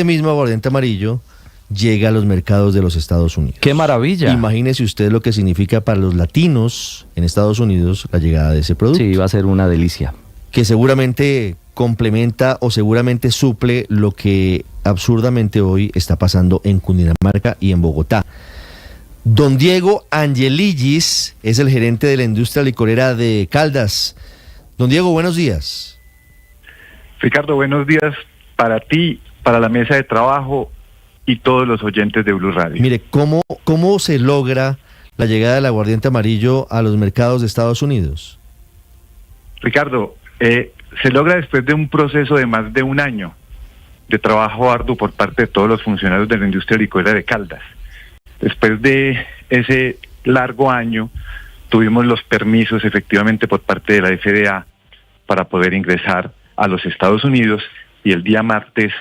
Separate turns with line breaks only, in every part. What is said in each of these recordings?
mismo aguardiente amarillo llega a los mercados de los Estados Unidos.
¡Qué maravilla!
Imagínese usted lo que significa para los latinos en Estados Unidos la llegada de ese producto.
Sí, va a ser una delicia.
Que seguramente complementa o seguramente suple lo que absurdamente hoy está pasando en Cundinamarca y en Bogotá. Don Diego Angeligis es el gerente de la industria licorera de Caldas. Don Diego, buenos días.
Ricardo, buenos días para ti, para la mesa de trabajo y todos los oyentes de Blue Radio.
Mire, ¿cómo se logra la llegada del aguardiente amarillo a los mercados de Estados Unidos?
Ricardo, se logra después de un proceso de más de un año de trabajo arduo por parte de todos los funcionarios de la industria licorera de Caldas. Después de ese largo año, tuvimos los permisos efectivamente por parte de la FDA para poder ingresar a los Estados Unidos, y el día martes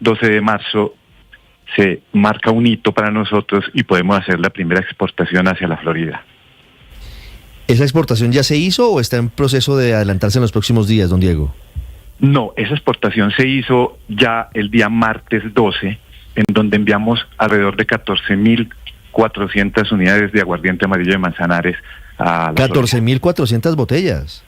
12 de marzo se marca un hito para nosotros y podemos hacer la primera exportación hacia la Florida.
¿Esa exportación ya se hizo o está en proceso de adelantarse en los próximos días, don Diego?
No, esa exportación se hizo ya el día martes 12, en donde enviamos alrededor de 14.400 unidades de aguardiente amarillo de Manzanares a la
14.400 botellas.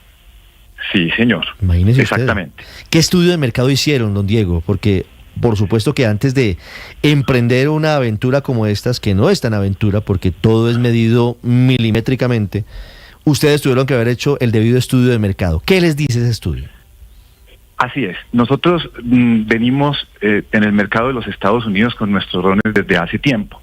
Sí, señor.
Imagínese
exactamente.
Usted. ¿Qué estudio de mercado hicieron, don Diego? Porque por supuesto que antes de emprender una aventura como estas, que no es tan aventura porque todo es medido milimétricamente, ustedes tuvieron que haber hecho el debido estudio de mercado. ¿Qué les dice ese estudio?
Así es. Nosotros venimos en el mercado de los Estados Unidos con nuestros rones desde hace tiempo.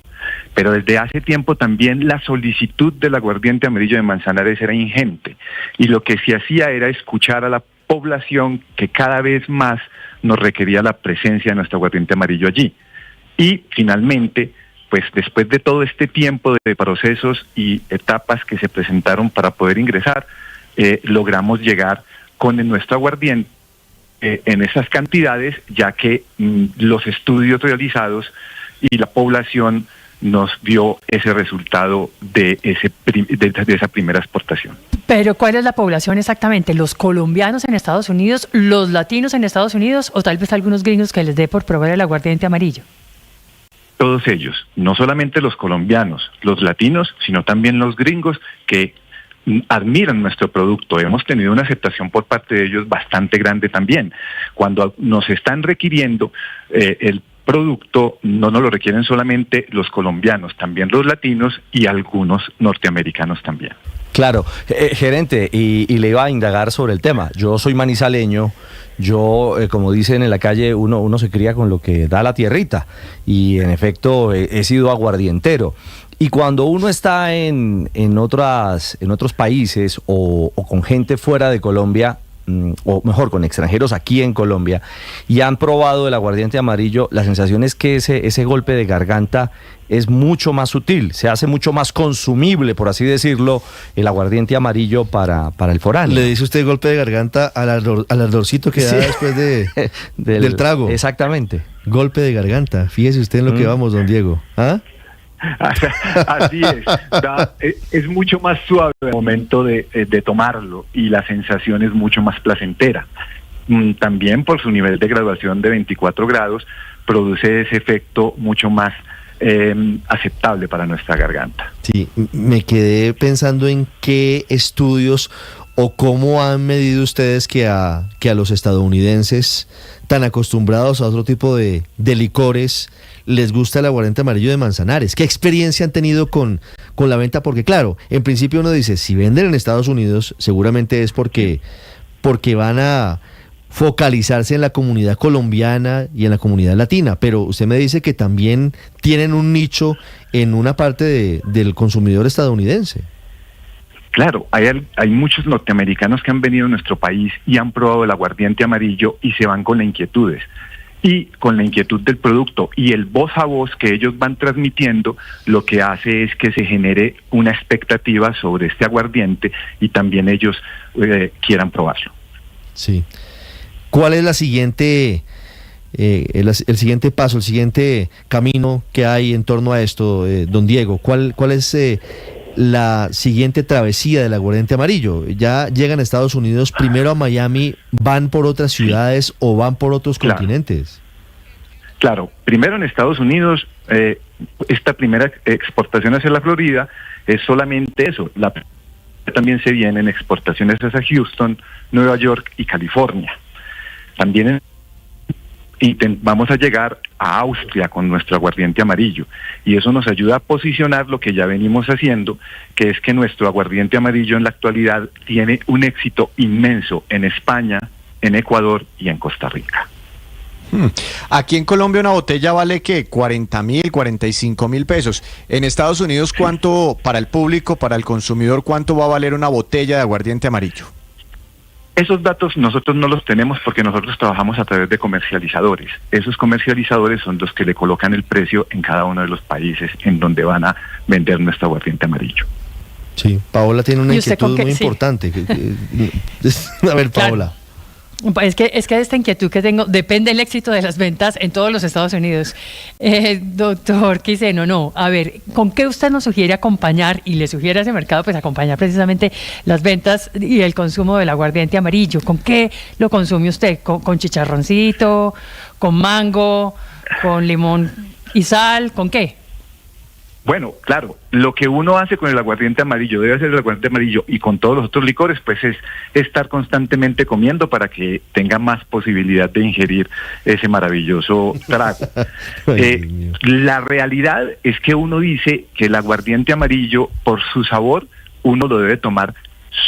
Pero desde hace tiempo también la solicitud del aguardiente amarillo de Manzanares era ingente. Y lo que se hacía era escuchar a la población que cada vez más nos requería la presencia de nuestro aguardiente amarillo allí. Y finalmente, pues después de todo este tiempo de procesos y etapas que se presentaron para poder ingresar, logramos llegar con nuestro aguardiente en esas cantidades, ya que los estudios realizados y la población nos dio ese resultado de esa primera exportación.
Pero ¿cuál es la población exactamente? ¿Los colombianos en Estados Unidos, los latinos en Estados Unidos o tal vez algunos gringos que les dé por probar el aguardiente amarillo?
Todos ellos, no solamente los colombianos, los latinos, sino también los gringos que admiran nuestro producto. Hemos tenido una aceptación por parte de ellos bastante grande también. Cuando nos están requiriendo el producto, no nos lo requieren solamente los colombianos, también los latinos y algunos norteamericanos también.
Claro, gerente, y le iba a indagar sobre el tema. Yo soy manizaleño, yo, como dicen en la calle, uno se cría con lo que da la tierrita, y en efecto he sido aguardientero. Y cuando uno está en otros países o con gente fuera de Colombia, o mejor, con extranjeros aquí en Colombia, y han probado el aguardiente amarillo, la sensación es que ese golpe de garganta es mucho más sutil, se hace mucho más consumible, por así decirlo, el aguardiente amarillo para el foráneo.
¿Le dice usted golpe de garganta al ardorcito que da después del trago?
Exactamente.
Golpe de garganta, fíjese usted en lo que vamos, don Diego. ¿Ah?
Así es, es mucho más suave el momento de tomarlo y la sensación es mucho más placentera. También por su nivel de graduación de 24 grados produce ese efecto mucho más aceptable para nuestra garganta.
Sí, me quedé pensando en qué estudios o cómo han medido ustedes que a los estadounidenses tan acostumbrados a otro tipo de licores les gusta el aguardiente amarillo de Manzanares. ¿Qué experiencia han tenido con la venta? Porque claro, en principio uno dice, si venden en Estados Unidos, seguramente es porque van a focalizarse en la comunidad colombiana y en la comunidad latina, pero usted me dice que también tienen un nicho en una parte del consumidor estadounidense.
Claro, hay muchos norteamericanos que han venido a nuestro país y han probado el aguardiente amarillo y se van con las inquietudes. Y con la inquietud del producto y el voz a voz que ellos van transmitiendo, lo que hace es que se genere una expectativa sobre este aguardiente y también ellos quieran probarlo.
Sí. ¿Cuál es la siguiente, el siguiente paso, el siguiente camino que hay en torno a esto, don Diego? ¿Cuál es la siguiente travesía del aguardiente amarillo? ¿Ya llegan a Estados Unidos, primero a Miami, van por otras ciudades o van por otros continentes?
Claro, primero en Estados Unidos, esta primera exportación hacia la Florida es solamente eso. También se vienen exportaciones hacia Houston, Nueva York y California. También vamos a llegar a Austria con nuestro aguardiente amarillo, y eso nos ayuda a posicionar lo que ya venimos haciendo, que es que nuestro aguardiente amarillo en la actualidad tiene un éxito inmenso en España, en Ecuador y en Costa Rica.
Aquí en Colombia una botella vale ¿qué? 40.000, 45.000 pesos. En Estados Unidos, ¿cuánto para el público, para el consumidor, cuánto va a valer una botella de aguardiente amarillo?
Esos datos nosotros no los tenemos porque nosotros trabajamos a través de comercializadores. Esos comercializadores son los que le colocan el precio en cada uno de los países en donde van a vender nuestro aguardiente amarillo.
Sí, Paola tiene una inquietud muy importante. A ver, Paola.
Claro. Es que esta inquietud que tengo depende del éxito de las ventas en todos los Estados Unidos. Doctor Quiseno, no. A ver, ¿con qué usted nos sugiere acompañar y le sugiere a ese mercado pues acompañar precisamente las ventas y el consumo del aguardiente amarillo? ¿Con qué lo consume usted? ¿Con chicharroncito? ¿Con mango? ¿Con limón y sal? ¿Con qué?
Bueno, claro, lo que uno hace con el aguardiente amarillo, debe hacer el aguardiente amarillo y con todos los otros licores, pues es estar constantemente comiendo para que tenga más posibilidad de ingerir ese maravilloso trago. La realidad es que uno dice que el aguardiente amarillo, por su sabor, uno lo debe tomar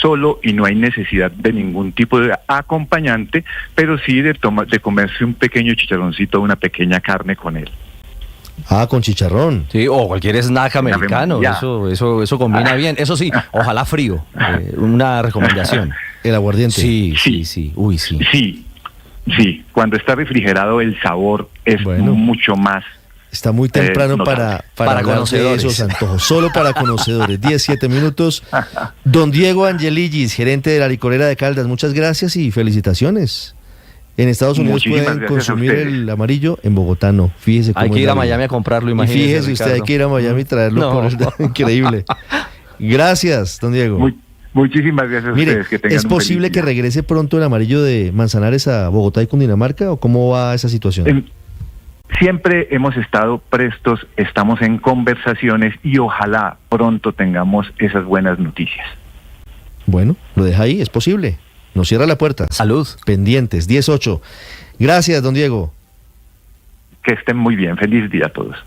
solo y no hay necesidad de ningún tipo de acompañante, pero sí de comerse un pequeño chicharroncito, una pequeña carne con él.
Ah, con chicharrón.
Sí, o cualquier snack americano, eso combina bien. Eso sí, ojalá frío, una recomendación.
El aguardiente.
Sí. Uy, sí.
Sí, cuando está refrigerado el sabor es mucho más.
Está muy temprano para conocedores de esos antojos, solo para conocedores. 17 minutos. Don Diego Angeligis, gerente de la licorera de Caldas, muchas gracias y felicitaciones. En Estados Unidos pueden consumir el amarillo, en Bogotá no. Fíjese cómo
hay que ir a Miami a comprarlo, imagínese.
Fíjese
Ricardo.
usted, hay que ir a Miami y traerlo. Increíble. Gracias, don Diego.
Muchísimas gracias a ustedes. Que tengan
¿es posible que regrese pronto el amarillo de Manzanares a Bogotá y Cundinamarca o cómo va esa situación?
Siempre hemos estado prestos, estamos en conversaciones y ojalá pronto tengamos esas buenas noticias.
Bueno, lo deja ahí, es posible. Nos cierra la puerta.
Salud.
Pendientes, 18. Gracias, don Diego.
Que estén muy bien. Feliz día a todos.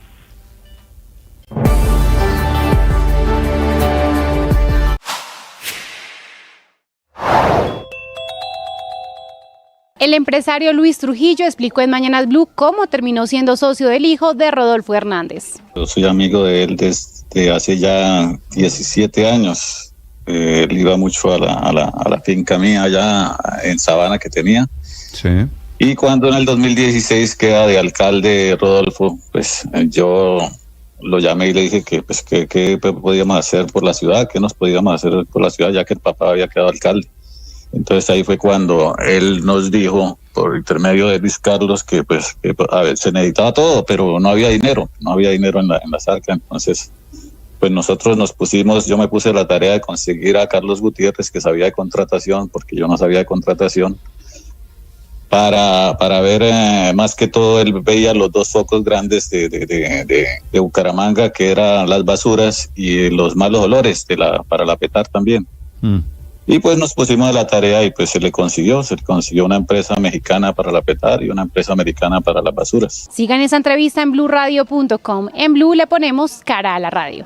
El empresario Luis Trujillo explicó en Mañanas Blue cómo terminó siendo socio del hijo de Rodolfo Hernández.
Yo soy amigo de él desde hace ya 17 años. Él iba mucho a la finca mía allá en Sabana que tenía.
Sí.
Y cuando en el 2016 queda de alcalde Rodolfo, pues yo lo llamé y le dije que pues qué podíamos hacer por la ciudad, qué nos podíamos hacer por la ciudad, ya que el papá había quedado alcalde. Entonces ahí fue cuando él nos dijo, por intermedio de Luis Carlos, que pues a ver, se necesitaba todo, pero no había dinero en las arcas. Entonces pues nosotros nos pusimos, yo me puse la tarea de conseguir a Carlos Gutiérrez, que sabía de contratación, porque yo no sabía de contratación, para ver, más que todo, él veía los dos focos grandes de Bucaramanga, que eran las basuras y los malos olores para la petar también. Y pues nos pusimos a la tarea y pues se le consiguió una empresa mexicana para la petar y una empresa americana para las basuras.
Sigan esa entrevista en bluradio.com. En Blue le ponemos cara a la radio.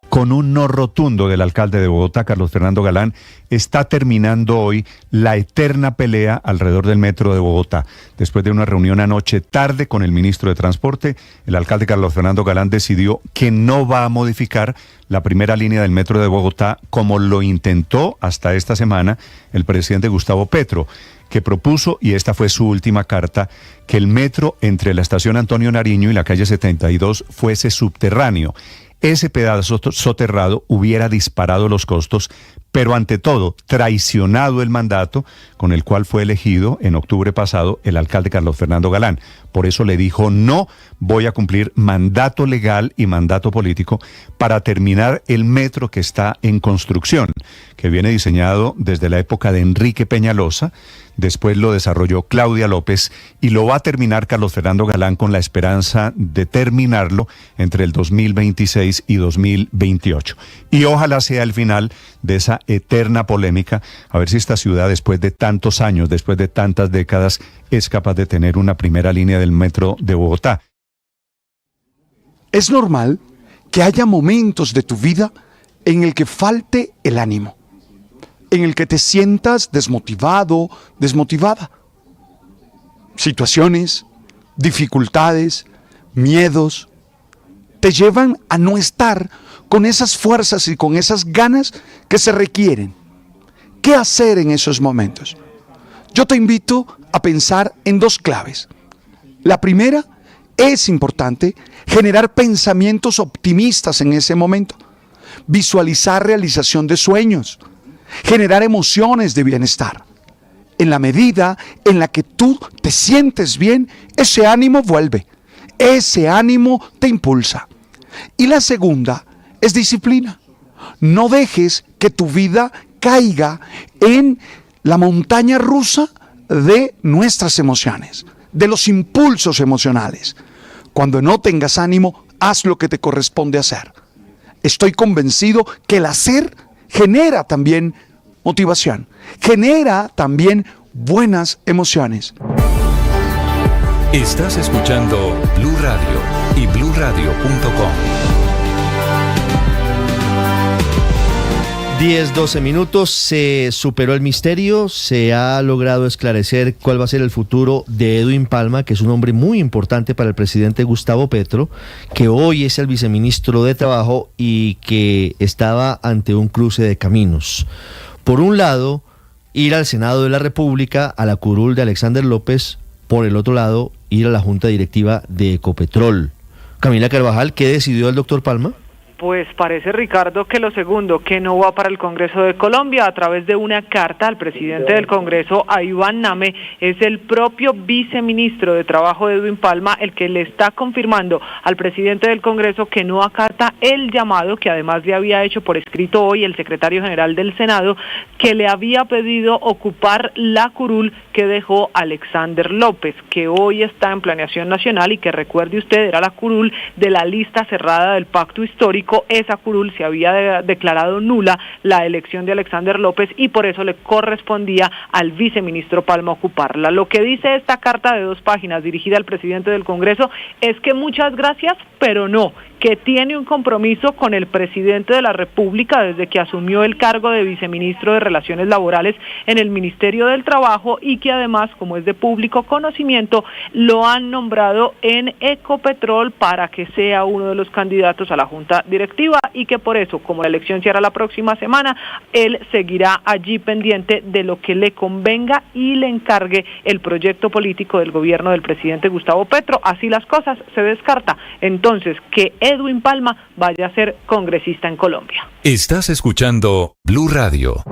Con un no rotundo del alcalde de Bogotá, Carlos Fernando Galán, está terminando hoy la eterna pelea alrededor del metro de Bogotá. Después de una reunión anoche tarde con el ministro de Transporte, el alcalde Carlos Fernando Galán decidió que no va a modificar la primera línea del metro de Bogotá como lo intentó hasta esta semana el presidente Gustavo Petro, que propuso, y esta fue su última carta, que el metro entre la estación Antonio Nariño y la calle 72 fuese subterráneo. Ese pedazo soterrado hubiera disparado los costos, pero ante todo traicionado el mandato con el cual fue elegido en octubre pasado el alcalde Carlos Fernando Galán. Por eso le dijo: no voy a cumplir mandato legal y mandato político para terminar el metro que está en construcción, que viene diseñado desde la época de Enrique Peñalosa. Después lo desarrolló Claudia López y lo va a terminar Carlos Fernando Galán con la esperanza de terminarlo entre el 2026 y 2028. Y ojalá sea el final de esa eterna polémica, a ver si esta ciudad, después de tantos años, después de tantas décadas, es capaz de tener una primera línea del metro de Bogotá.
Es normal que haya momentos de tu vida en el que falte el ánimo, en el que te sientas desmotivado, desmotivada. Situaciones, dificultades, miedos, te llevan a no estar con esas fuerzas y con esas ganas que se requieren. ¿Qué hacer en esos momentos? Yo te invito a pensar en dos claves. La primera, es importante generar pensamientos optimistas en ese momento, visualizar realización de sueños, generar emociones de bienestar. En la medida en la que tú te sientes bien, ese ánimo vuelve, ese ánimo te impulsa. Y la segunda es disciplina. No dejes que tu vida caiga en la montaña rusa de nuestras emociones, de los impulsos emocionales. Cuando no tengas ánimo, haz lo que te corresponde hacer. Estoy convencido que el hacer genera también motivación, genera también buenas emociones.
Estás escuchando Blue Radio y BlueRadio.com.
10-12 minutos, se superó el misterio, se ha logrado esclarecer cuál va a ser el futuro de Edwin Palma, que es un hombre muy importante para el presidente Gustavo Petro, que hoy es el viceministro de Trabajo y que estaba ante un cruce de caminos. Por un lado, ir al Senado de la República, a la curul de Alexander López; por el otro lado, ir a la Junta Directiva de Ecopetrol. Camila Carvajal, ¿qué decidió el doctor Palma?
Pues parece, Ricardo, que lo segundo, que no va para el Congreso de Colombia. A través de una carta al presidente del Congreso, a Iván Name, es el propio viceministro de Trabajo de Edwin Palma el que le está confirmando al presidente del Congreso que no acata el llamado que además le había hecho por escrito hoy el secretario general del Senado, que le había pedido ocupar la curul que dejó Alexander López, que hoy está en Planeación Nacional y que, recuerde usted, era la curul de la lista cerrada del Pacto Histórico. Esa curul se había declarado nula la elección de Alexander López y por eso le correspondía al viceministro Palma ocuparla. Lo que dice esta carta de 2 páginas dirigida al presidente del Congreso es que muchas gracias, pero no, que tiene un compromiso con el presidente de la República desde que asumió el cargo de viceministro de Relaciones Laborales en el Ministerio del Trabajo y que además, como es de público conocimiento, lo han nombrado en Ecopetrol para que sea uno de los candidatos a la Junta Directiva y que por eso, como la elección se hará la próxima semana, él seguirá allí pendiente de lo que le convenga y le encargue el proyecto político del gobierno del presidente Gustavo Petro. Así las cosas, se descarta entonces que Edwin Palma vaya a ser congresista en Colombia.
Estás escuchando Blue Radio.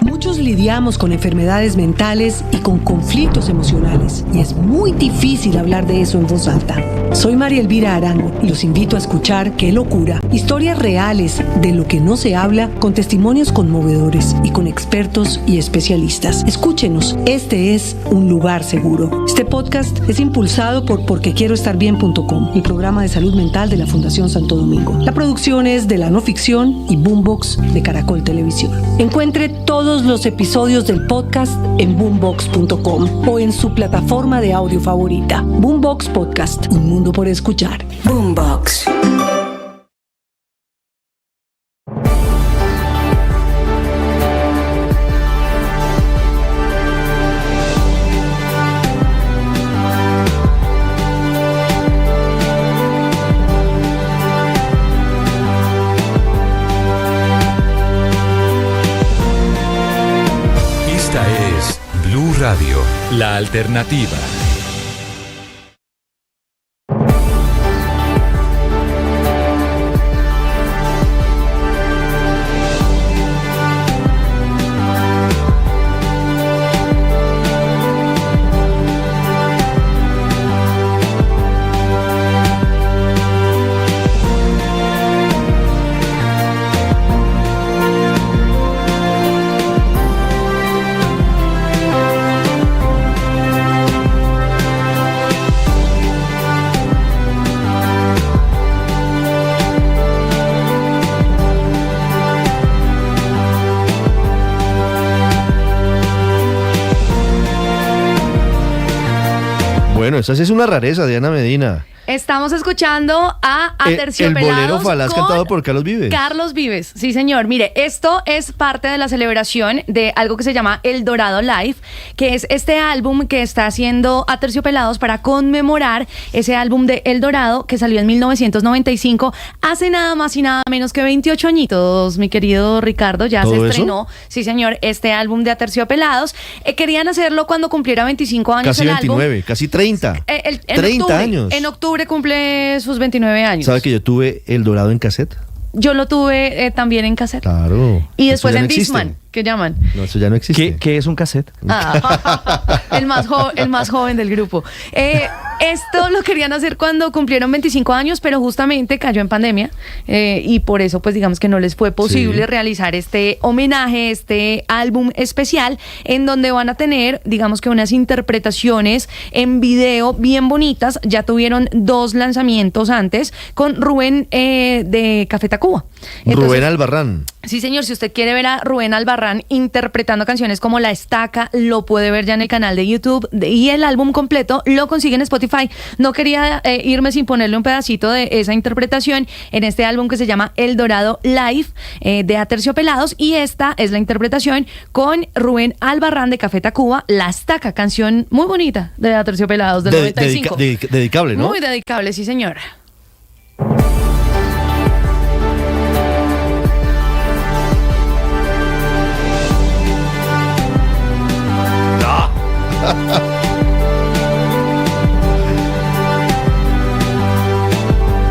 Muchos lidiamos con enfermedades mentales y con conflictos emocionales, y es muy difícil hablar de eso en voz alta. Soy María Elvira Arango y los invito a escuchar Qué Locura, historias reales de lo que no se habla, con testimonios conmovedores y con expertos y especialistas. Escúchenos, este es un lugar seguro. Este podcast es impulsado por porquequieroestarbien.com, el programa de salud mental de la Fundación Santo Domingo. La producción es de La No Ficción y Boombox de Caracol Televisión. Encuentre todos los episodios del podcast en boombox.com o en su plataforma de audio favorita. Boombox Podcast, un mundo por escuchar. Boombox.
Radio, la alternativa.
Bueno, esa sí es una rareza, Diana Medina.
Estamos escuchando a Aterciopelados.
El bolero falaz cantado por Carlos Vives.
Carlos Vives, sí señor. Mire, esto es parte de la celebración de algo que se llama El Dorado Live, que es este álbum que está haciendo Aterciopelados para conmemorar ese álbum de El Dorado que salió en 1995, hace nada más y nada menos que 28 añitos, mi querido Ricardo. Ya se estrenó, sí señor, este álbum de Aterciopelados. Querían hacerlo cuando cumpliera 25 años
casi
el
29,
álbum.
Casi 30.
30
octubre, años.
En octubre cumple sus 29 años.
¿Sabe que yo tuve El Dorado en cassette?
Yo lo tuve también en cassette.
Claro.
Y después en Discman, que llaman.
No, eso ya no existe.
¿Qué es un cassette?
El más joven del grupo. Esto lo querían hacer cuando cumplieron 25 años, pero justamente cayó en pandemia y por eso pues digamos que no les fue posible realizar este homenaje, este álbum especial en donde van a tener digamos que unas interpretaciones en video bien bonitas. Ya tuvieron 2 lanzamientos antes con Rubén de Café Tacuba. Entonces,
Rubén Albarrán.
Sí, señor, si usted quiere ver a Rubén Albarrán interpretando canciones como La Estaca, lo puede ver ya en el canal de YouTube y el álbum completo lo consigue en Spotify. No quería irme sin ponerle un pedacito de esa interpretación en este álbum que se llama El Dorado Live de Aterciopelados, y esta es la interpretación con Rubén Albarrán de Café Tacuba, La Estaca, canción muy bonita de Aterciopelados del 95.
Dedicable, ¿no?
Muy dedicable, sí, señor.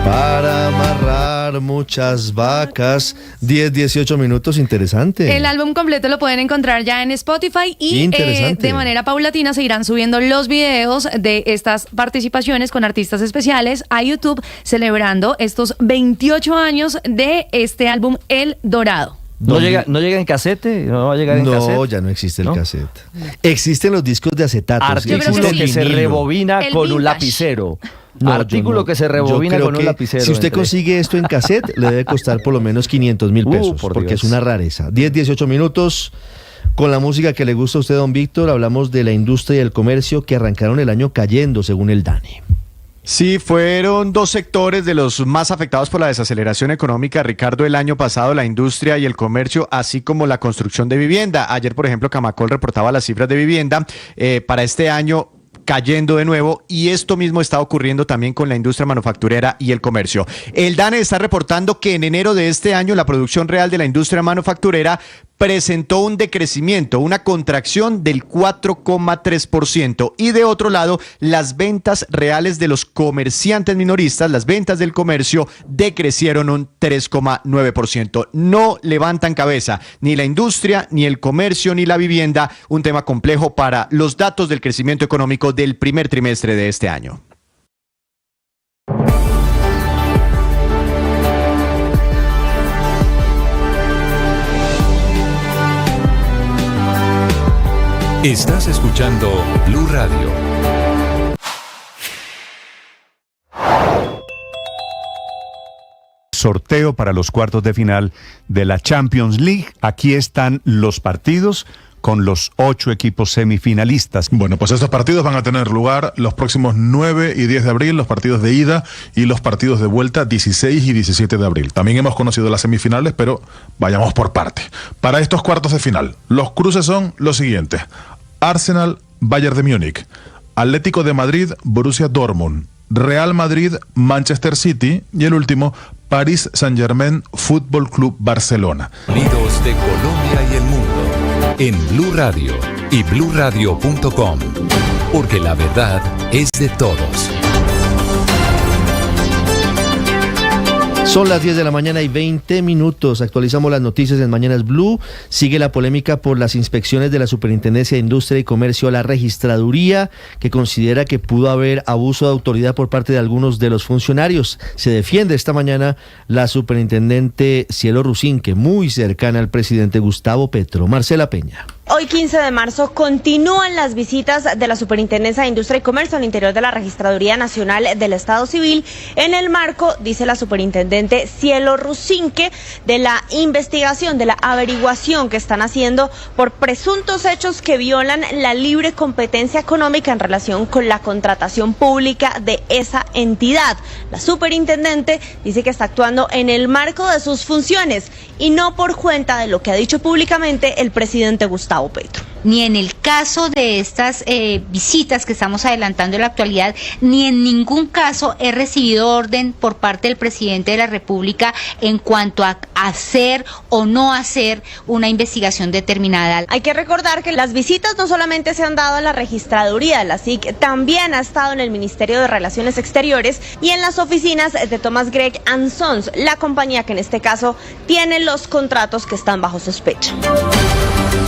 Para amarrar muchas vacas. 10-18 minutos, interesante.
El álbum completo lo pueden encontrar ya en Spotify y de manera paulatina se irán subiendo los videos de estas participaciones con artistas especiales a YouTube, celebrando estos 28 años de este álbum El Dorado.
¿No llega en casete? ¿No va a llegar en casete?
No, ya no existe el cassette. Existen los discos de acetato.
Artículo que se rebobina con un lapicero. Artículo que se rebobina con un lapicero.
Si usted consigue esto en cassette, le debe costar por lo menos 500,000 pesos, porque es una rareza. 10-18 minutos. Con la música que le gusta a usted, don Víctor, hablamos de la industria y el comercio que arrancaron el año cayendo, según el DANE.
Sí, fueron 2 sectores de los más afectados por la desaceleración económica, Ricardo, el año pasado, la industria y el comercio, así como la construcción de vivienda. Ayer, por ejemplo, Camacol reportaba las cifras de vivienda para este año cayendo de nuevo, y esto mismo está ocurriendo también con la industria manufacturera y el comercio. El DANE está reportando que en enero de este año la producción real de la industria manufacturera presentó un decrecimiento, una contracción del 4,3%. Y de otro lado, las ventas reales de los comerciantes minoristas, las ventas del comercio, decrecieron un 3,9%. No levantan cabeza ni la industria, ni el comercio, ni la vivienda. Un tema complejo para los datos del crecimiento económico del primer trimestre de este año.
Estás escuchando Blue Radio.
Sorteo para los cuartos de final de la Champions League. Aquí están los partidos con los 8 equipos semifinalistas.
Bueno, pues estos partidos van a tener lugar los próximos 9 y 10 de abril, los partidos de ida y los partidos de vuelta 16 y 17 de abril. También hemos conocido las semifinales, pero vayamos por parte. Para estos cuartos de final, los cruces son los siguientes: Arsenal, Bayern de Múnich; Atlético de Madrid, Borussia Dortmund; Real Madrid, Manchester City; y el último, Paris Saint-Germain, Fútbol Club Barcelona.
Sonidos de Colombia y el mundo en Blue Radio y bluradio.com, porque la verdad es de todos.
Son las 10 de la mañana y 20 minutos. Actualizamos las noticias en Mañanas Blue. Sigue la polémica por las inspecciones de la Superintendencia de Industria y Comercio a la Registraduría, que considera que pudo haber abuso de autoridad por parte de algunos de los funcionarios. Se defiende esta mañana la superintendente Cielo Rusinque, muy cercana al presidente Gustavo Petro. Marcela Peña.
Hoy 15 de marzo continúan las visitas de la Superintendencia de Industria y Comercio al interior de la Registraduría Nacional del Estado Civil en el marco, dice la superintendente Cielo Rusinque, de la investigación, de la averiguación que están haciendo por presuntos hechos que violan la libre competencia económica en relación con la contratación pública de esa entidad. La superintendente dice que está actuando en el marco de sus funciones y no por cuenta de lo que ha dicho públicamente el presidente Gustavo Petro.
Ni en el caso de estas visitas que estamos adelantando en la actualidad, ni en ningún caso he recibido orden por parte del presidente de la República en cuanto a hacer o no hacer una investigación determinada.
Hay que recordar que las visitas no solamente se han dado a la registraduría de la SIC, también ha estado en el Ministerio de Relaciones Exteriores y en las oficinas de Thomas Gregg & Sons, la compañía que en este caso tiene los contratos que están bajo sospecha.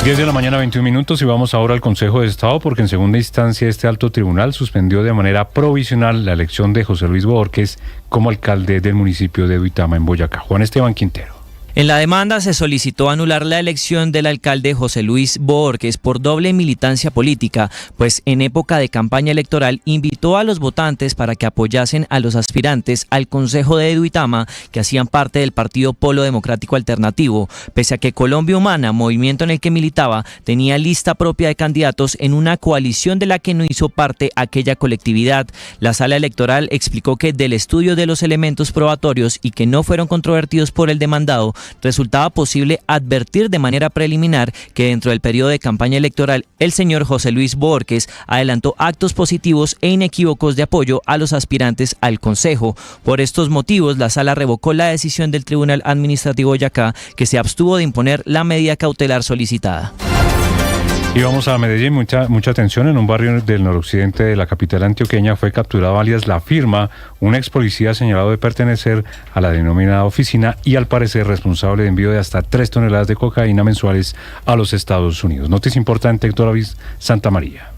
10 de la mañana, 21 minutos, y vamos ahora al Consejo de Estado porque en segunda instancia este alto tribunal suspendió de manera provisional la elección de José Luis Bohórquez como alcalde del municipio de Duitama, en Boyacá. Juan Esteban Quintero.
En la demanda se solicitó anular la elección del alcalde José Luis Bohórquez por doble militancia política, pues en época de campaña electoral invitó a los votantes para que apoyasen a los aspirantes al Consejo de Duitama que hacían parte del Partido Polo Democrático Alternativo, pese a que Colombia Humana, movimiento en el que militaba, tenía lista propia de candidatos en una coalición de la que no hizo parte aquella colectividad. La sala electoral explicó que del estudio de los elementos probatorios y que no fueron controvertidos por el demandado, resultaba posible advertir de manera preliminar que dentro del periodo de campaña electoral el señor José Luis Bohórquez adelantó actos positivos e inequívocos de apoyo a los aspirantes al Consejo. Por estos motivos, la sala revocó la decisión del Tribunal Administrativo de Boyacá, que se abstuvo de imponer la medida cautelar solicitada.
Y vamos a Medellín, mucha atención. En un barrio del noroccidente de la capital antioqueña fue capturado alias La Firma, un ex policía señalado de pertenecer a la denominada oficina y al parecer responsable de envío de hasta 3 toneladas de cocaína mensuales a los Estados Unidos. Noticia importante, Héctor Avis, Santa María.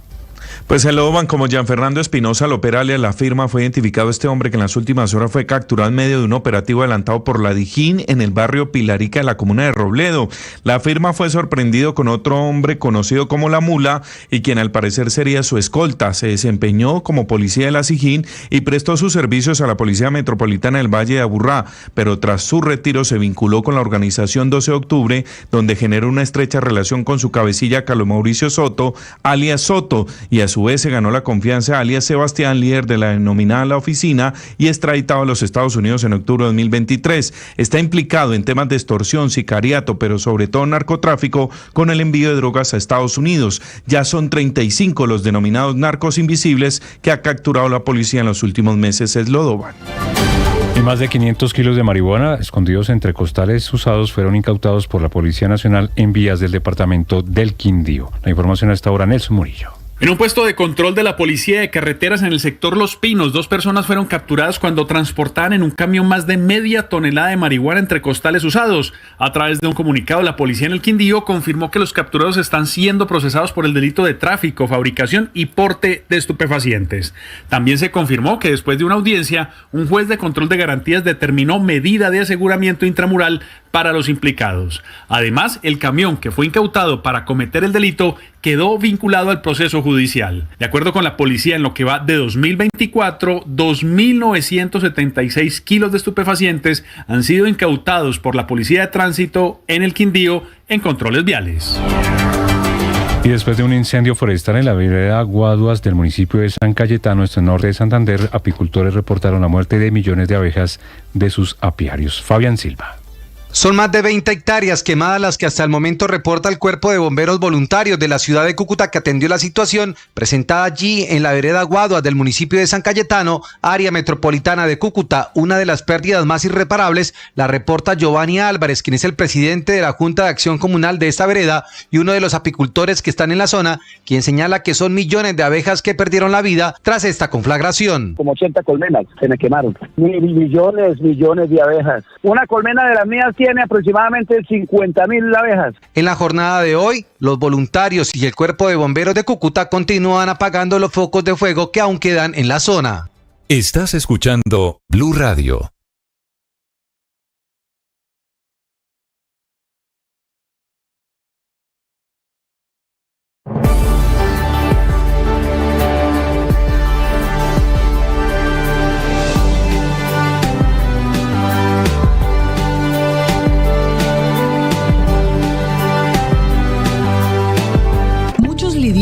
Pues en Lodoban, como Gian Fernando Espinosa Lopera, alias La Firma, fue identificado este hombre que en las últimas horas fue capturado en medio de un operativo adelantado por la Dijín en el barrio Pilarica de la comuna de Robledo. La Firma fue sorprendido con otro hombre conocido como La Mula y quien al parecer sería su escolta. Se desempeñó como policía de la Dijín y prestó sus servicios a la Policía Metropolitana del Valle de Aburrá, pero tras su retiro se vinculó con la organización 12 de octubre, donde generó una estrecha relación con su cabecilla Carlos Mauricio Soto, alias Soto, y a su vez se ganó la confianza alias Sebastián, líder de la denominada La Oficina y extraditado a los Estados Unidos en octubre de 2023. Está implicado en temas de extorsión, sicariato, pero sobre todo narcotráfico, con el envío de drogas a Estados Unidos. Ya son 35 los denominados narcos invisibles que ha capturado la policía en los últimos meses. Es Lodoban.
Y más de 500 kilos de marihuana escondidos entre costales usados fueron incautados por la Policía Nacional en vías del departamento del Quindío. La información a esta hora, Nelson Murillo.
En un puesto de control de la Policía de Carreteras en el sector Los Pinos, 2 personas fueron capturadas cuando transportaban en un camión más de media tonelada de marihuana entre costales usados. A través de un comunicado, la policía en el Quindío confirmó que los capturados están siendo procesados por el delito de tráfico, fabricación y porte de estupefacientes. También se confirmó que después de una audiencia, un juez de control de garantías determinó medida de aseguramiento intramural para los implicados. Además, el camión que fue incautado para cometer el delito quedó vinculado al proceso judicial. De acuerdo con la policía, en lo que va de 2024, 2.976 kilos de estupefacientes han sido incautados por la Policía de Tránsito en el Quindío en controles viales.
Y después de un incendio forestal en la vereda Guaduas del municipio de San Cayetano, esto en norte de Santander, apicultores reportaron la muerte de millones de abejas de sus apiarios. Fabián Silva.
Son más de 20 hectáreas quemadas las que hasta el momento reporta el Cuerpo de Bomberos Voluntarios de la ciudad de Cúcuta, que atendió la situación presentada allí en la vereda Guaduas del municipio de San Cayetano, área metropolitana de Cúcuta. Una de las pérdidas más irreparables la reporta Giovanni Álvarez, quien es el presidente de la Junta de Acción Comunal de esta vereda y uno de los apicultores que están en la zona, quien señala que son millones de abejas que perdieron la vida tras esta conflagración.
Como 80 colmenas se me quemaron. Millones de abejas. Una colmena de las mías tiene aproximadamente 50.000 abejas.
En la jornada de hoy, los voluntarios y el Cuerpo de Bomberos de Cúcuta continúan apagando los focos de fuego que aún quedan en la zona.
Estás escuchando Blue Radio.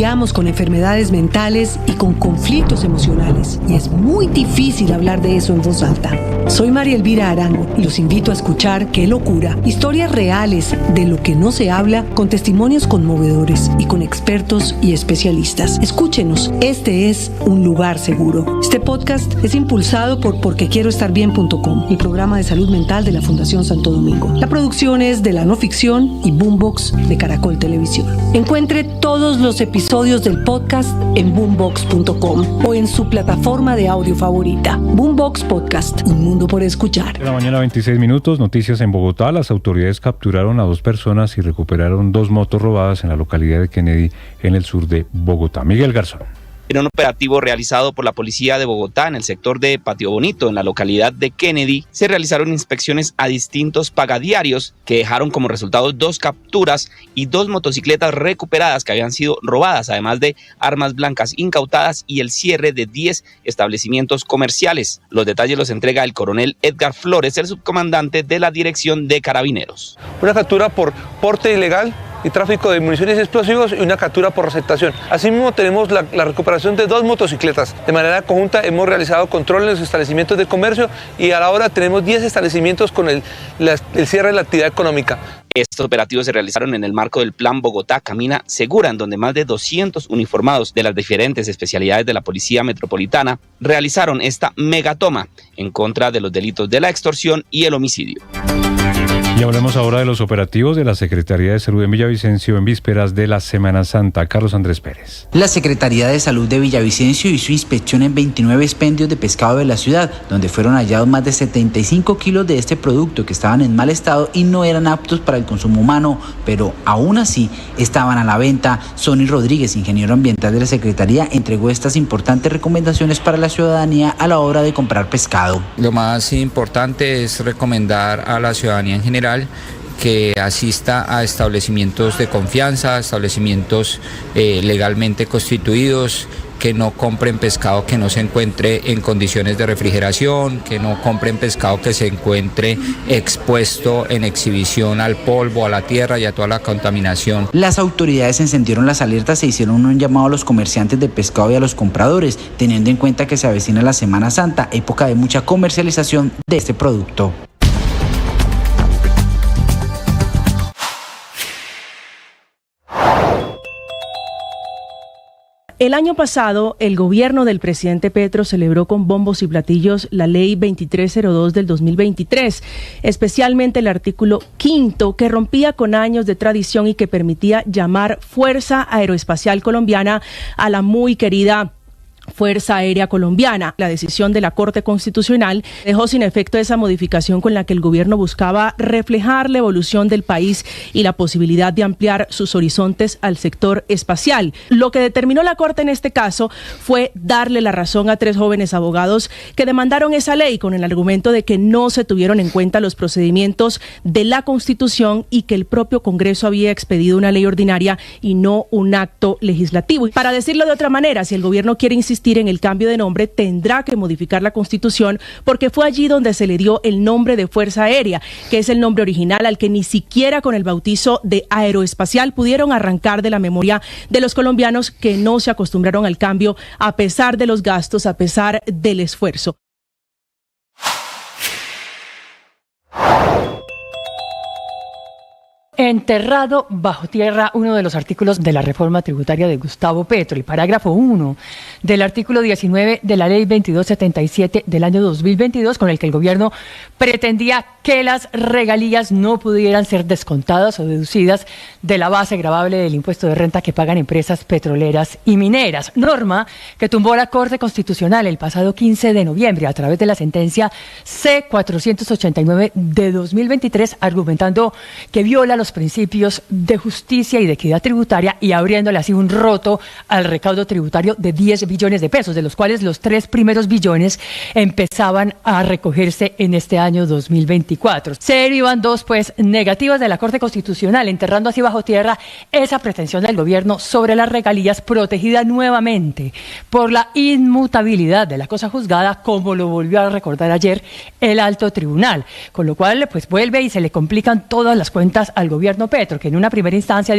lidiamos con enfermedades mentales y con conflictos emocionales, y es muy difícil hablar de eso en voz alta. Soy María Elvira Arango y los invito a escuchar Qué Locura, historias reales de lo que no se habla, con testimonios conmovedores y con expertos y especialistas. Escúchenos, este es un lugar seguro. Este podcast es impulsado por porquequieroestarbien.com, el programa de salud mental de la Fundación Santo Domingo. La producción es de La No Ficción y Boombox de Caracol Televisión. Encuentre todos los episodios del podcast en boombox.com o en su plataforma de audio favorita. Boombox Podcast, un mundo por escuchar.
De la mañana, 26 minutos, noticias en Bogotá. Las autoridades capturaron a 2 personas y recuperaron 2 motos robadas en la localidad de Kennedy, en el sur de Bogotá. Miguel Garzón.
En un operativo realizado por la policía de Bogotá en el sector de Patio Bonito, en la localidad de Kennedy, se realizaron inspecciones a distintos pagadiarios que dejaron como resultado 2 capturas y 2 motocicletas recuperadas que habían sido robadas, además de armas blancas incautadas y el cierre de 10 establecimientos comerciales. Los detalles los entrega el coronel Edgar Flores, el subcomandante de la Dirección de Carabineros.
Una captura por porte ilegal y tráfico de municiones y explosivos y una captura por receptación. Asimismo tenemos la recuperación de 2 motocicletas. De manera conjunta hemos realizado control en los establecimientos de comercio y a la hora tenemos 10 establecimientos con el cierre de la actividad económica.
Estos operativos se realizaron en el marco del Plan Bogotá Camina Segura, en donde más de 200 uniformados de las diferentes especialidades de la Policía Metropolitana realizaron esta megatoma en contra de los delitos de la extorsión y el homicidio.
Y hablemos ahora de los operativos de la Secretaría de Salud en Villavicencio en vísperas de la Semana Santa. Carlos Andrés Pérez.
La Secretaría de Salud de Villavicencio hizo inspección en 29 expendios de pescado de la ciudad, donde fueron hallados más de 75 kilos de este producto que estaban en mal estado y no eran aptos para el consumo humano, pero aún así estaban a la venta. Sonny Rodríguez, ingeniero ambiental de la Secretaría, entregó estas importantes recomendaciones para la ciudadanía a la hora de comprar pescado.
Lo más importante es recomendar a la ciudadanía en general que asista a establecimientos de confianza, establecimientos legalmente constituidos, que no compren pescado que no se encuentre en condiciones de refrigeración, que no compren pescado que se encuentre expuesto en exhibición al polvo, a la tierra y a toda la contaminación.
Las autoridades encendieron las alertas e hicieron un llamado a los comerciantes de pescado y a los compradores, teniendo en cuenta que se avecina la Semana Santa, época de mucha comercialización de este producto.
El año pasado, el gobierno del presidente Petro celebró con bombos y platillos la ley 2302 del 2023, especialmente el artículo 5º que rompía con años de tradición y que permitía llamar Fuerza Aeroespacial Colombiana a la muy querida Fuerza Aérea Colombiana. La decisión de la Corte Constitucional dejó sin efecto esa modificación con la que el gobierno buscaba reflejar la evolución del país y la posibilidad de ampliar sus horizontes al sector espacial. Lo que determinó la Corte en este caso fue darle la razón a 3 jóvenes abogados que demandaron esa ley con el argumento de que no se tuvieron en cuenta los procedimientos de la Constitución y que el propio Congreso había expedido una ley ordinaria y no un acto legislativo. Y para decirlo de otra manera, si el gobierno quiere insistir en el cambio de nombre, tendrá que modificar la Constitución, porque fue allí donde se le dio el nombre de Fuerza Aérea, que es el nombre original al que ni siquiera con el bautizo de aeroespacial pudieron arrancar de la memoria de los colombianos que no se acostumbraron al cambio a pesar de los gastos, a pesar del esfuerzo.
Enterrado bajo tierra uno de los artículos de la reforma tributaria de Gustavo Petro, el parágrafo 1 del artículo 19 de la ley 2277 del año 2022, con el que el gobierno pretendía que las regalías no pudieran ser descontadas o deducidas de la base gravable del impuesto de renta que pagan empresas petroleras y mineras. Norma que tumbó la Corte Constitucional el pasado 15 de noviembre a través de la sentencia C-489 de 2023, argumentando que viola los principios de justicia y de equidad tributaria y abriéndole así un roto al recaudo tributario de 10 billones de pesos, de los cuales los 3 primeros billones empezaban a recogerse en este año 2024. Se derivan 2 negativas de la Corte Constitucional, enterrando así bajo tierra esa pretensión del gobierno sobre las regalías, protegida nuevamente por la inmutabilidad de la cosa juzgada, como lo volvió a recordar ayer el alto tribunal, con lo cual vuelve y se le complican todas las cuentas al gobierno Petro, que en una primera instancia